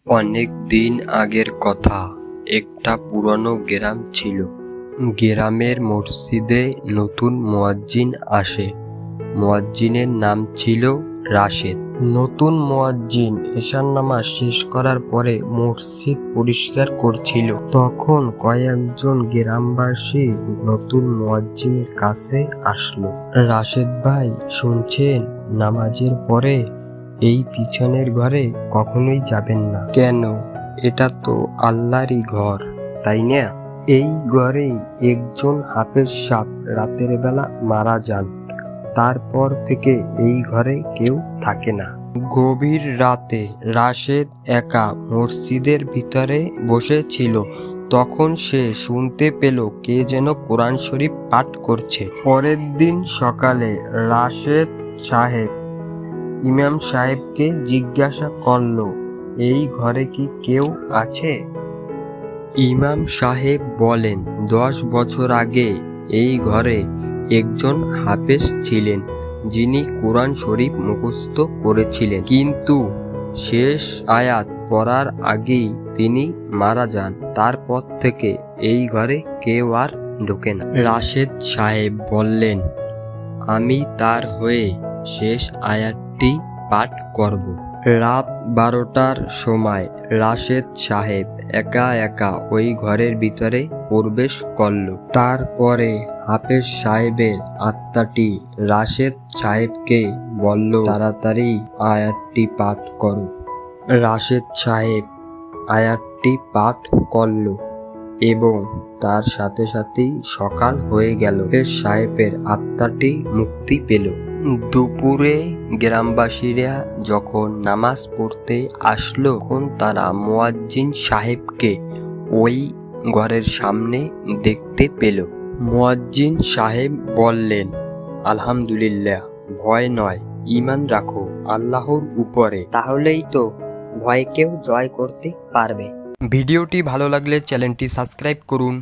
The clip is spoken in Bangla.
অনেক দিন আগের কথা, একটা পুরনো গ্রাম ছিল। গ্রামের মসজিদে নতুন মুয়াজ্জিন আসে। মুয়াজ্জিনের নাম ছিল রাশেদ। নতুন মুয়াজ্জিন এশার নামাজ শেষ করার পরে মসজিদ পরিষ্কার করছিল। তখন কয়েকজন গ্রামবাসী নতুন মুয়াজ্জিনের কাছে আসলো। রাশেদ ভাই, শুনছেন, নামাজের পরে এই পিছনের ঘরে কখনোই যাবেন না। কেন? এটা তো আল্লাহরই ঘর, তাই না? এই ঘরেই একজন হাফেজ সাহেব রাতের বেলা মারা যান। তারপর থেকে এই ঘরে কেউ থাকে না। গভীর রাতে রাশেদ একা মসজিদের ভিতরে বসেছিল। তখন সে শুনতে পেল কে যেন কোরআন শরীফ পাঠ করছে। পরের দিন সকালে রাশেদ সাহেব ইমাম সাহেবকে জিজ্ঞাসা করল, এই ঘরে কি কেউ আছে? ইমাম সাহেব বলেন, 10 বছর আগে এই ঘরে একজন হাফেজ ছিলেন, যিনি কোরআন শরীফ মুখস্থ করেছিলেন, কিন্তু শেষ আয়াত পড়ার আগেই তিনি মারা যান। তারপর থেকে এই ঘরে কেউ আর ঢোকে না। রাশেদ সাহেব বললেন, আমি তার হয়ে শেষ আয়াতটি পাঠ করব। রাত 12টার সময় রাশেদ সাহেব একা একা ওই ঘরের ভিতরে প্রবেশ করল। তারপরে হাফেজ সাহেবের আত্মাটি রাশেদ সাহেবকে বলল, তাড়াতাড়ি আয়াতটি পাঠ করো। রাশেদ সাহেব আয়াতটি পাঠ করল এবং তার সাথে সাথেই সকাল হয়ে গেল। হাফেজ সাহেবের আত্মাটি মুক্তি পেল। দুপুরে গ্রামবাসীরা যখন নামাজ পড়তে আসলো, তখন তারা মুয়াজ্জিন সাহেবকে ওই ঘরের সামনে দেখতে পেল। মুয়াজ্জিন সাহেব বললেন, আলহামদুলিল্লাহ, ভয় নয়, ঈমান রাখো আল্লাহর উপরে, তাহলেই তো ভয়কেও জয় করতে পারবে। ভিডিওটি ভালো লাগলে চ্যানেলটি সাবস্ক্রাইব করুন।